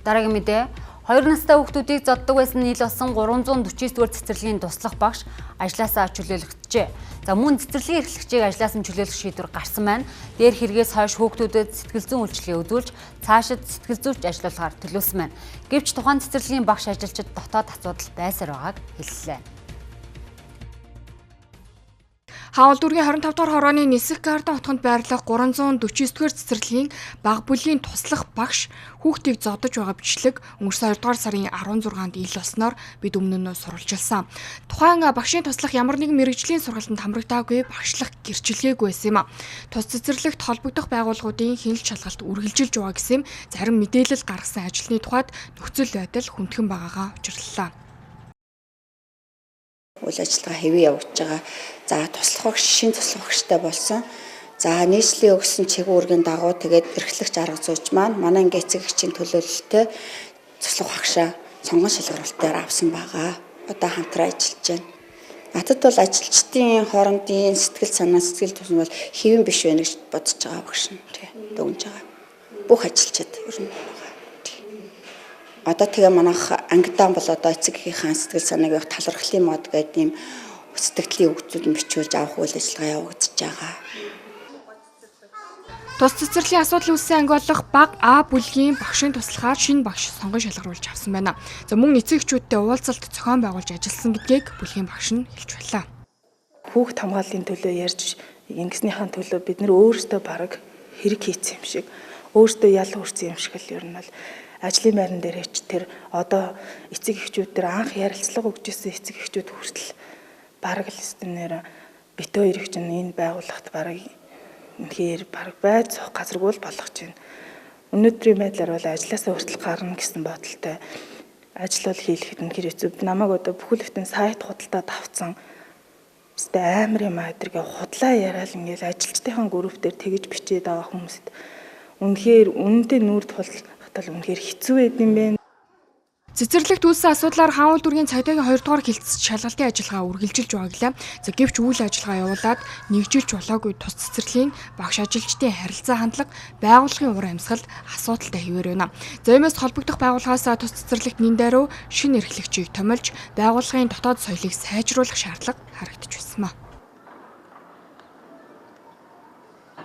Дараагийн мэдээ 2 настай хүүхдүүдийг зоддог байсан нийл болсон 349-р цэцэрлэгийн туслах багш ажлаасаа чөлөөлөгдөжээ. За мөн цэцэрлэгийн эрхлэгчийг ажлаас нь чөлөөлөх шийдвэр гарсан байна. Дээр хэрэгээс хойш хүүхдүүдэд сэтгэл зүйн үйлчилгээ үзүүлж цаашид сэтгэл зүйч ажиллуулахаар төлөвлөсөн байна. Гэвч тухайн цэцэрлэгийн багш ажилчид дотоод асуудал байсаар байгааг хэллээ. Хаул дүүргийн 25 дугаар хорооны Нисэх Гарден хотгонд байрлах 349-р цэцэрлэгийн бага бүлгийн туслах багш хүүхдийг зодож байгаа бичлэг өнгөрсөн 2 дугаар сарын 16-нд ил болсноор бид өмнө нь сурвалжилсан. Тухайн багшийн туслах ямар нэгэн мэргэжлийн сургалтанд хамрагдаагүй багшлах гэрчилгээгүй байсан юм. Тус цэцэрлэгт холбогдох байгууллагуудын хяналт шалгалт үргэлжилж байгаа гэсэн зарим мэдээлэл гаргасан ажилтны тухайд нөхцөл байдал хүндхэн байгаагаа учирлалаа. Үйл ажиллагаа хэвээ явагдаж байгаа. За туслах багш, шин туслах багштай болсон. За нийслэлийн өгсөн чиглэлгийн дагуу тэгээд эрхлэгч арга зүйч маань манай ингээ эцэг эхчийн төлөөлөлтөй туслах багшаа сонгон шалгаруулалтаар авсан байгаа. Одоо хамтран ажиллаж байна. Надад бол ажилчдын хоорондын сэтгэл санаа, сэтгэл тусам бол хэвэн биш байна гэж бодож байгаа багш нь дүгнж байгаа. Бүх ажилчид ер нь одоо тэгээ манайх ангидаан бол одоо эцэг эхийн сэтгэл санааг явах талархлын мод гэдэг ийм сэтгэлийн өгцүүд нь бичүүлж авах үйл ажиллагаа явагдаж байгаа. Тус цэцэрлэгийн асуудлын үссэн анги болох бага А бүлгийн багшийн туслахаар шинэ багш сонгон шалгаруулж авсан байна. За мөн эцэг эхчүүдтэй уулзалт зохион байгуулж ажилласан гэдгийг бүлгийн багш нь хэлж байлаа. Хүүхд хамгааллын төлөө ярьж ингэснийхэн төлөө бид нэр өөрсдөө бараг хэрэг хийсэн юм шиг, өөрсдөө ял хүрсэн юм шиг л ер нь бол ажлын байран дээр ч тэр одоо эцэг эхчүүд дээр анх ярилцлага өгч ирсэн эцэг эхчүүд хүртэл бараг л стенээр битөө ирэх чинь энэ байгууллагт бараг үнэхээр бараг байж суух газаргүй л болгож байна. Өнөөдрийн байдлаар бол ажлаасаа хүртэл гарна гэсэн бодолтой ажил бол хийлгэхэд үнэхээр хэцүү. Намайг одоо бүхэл бүтэн сайт худалдаа давцсан. Бистэ амар юм адрыг худлаа яриад ингээл ажилчдынхан групп дээр тэгж бичээд байгаа хүмүүст үнэхээр үнэндээ нүүр тултал үнэхээр хэцүү байд юм бэ. Цэцэрлэгт үүссэн асуудлаар Хаул дүүргийн цагдаагийн 2 дугаар хилцэж шалгалтын ажиллагаа үргэлжилж байгаа гэлээ. За гэвч үйл ажиллагаа явуулаад нэгжилж болоогүй тус цэцэрлэгийн багш ажилчдын харилцаа хандлага байгууллагын ур амьсгалд асуудалтай хэвээр байна. За иймээс холбогдох байгууллагаас тус цэцэрлэгт нэн даруй шинэ эрхлэгчийг томилж байгууллагын дотоод соёлыг сайжруулах шаардлага харагдаж байна.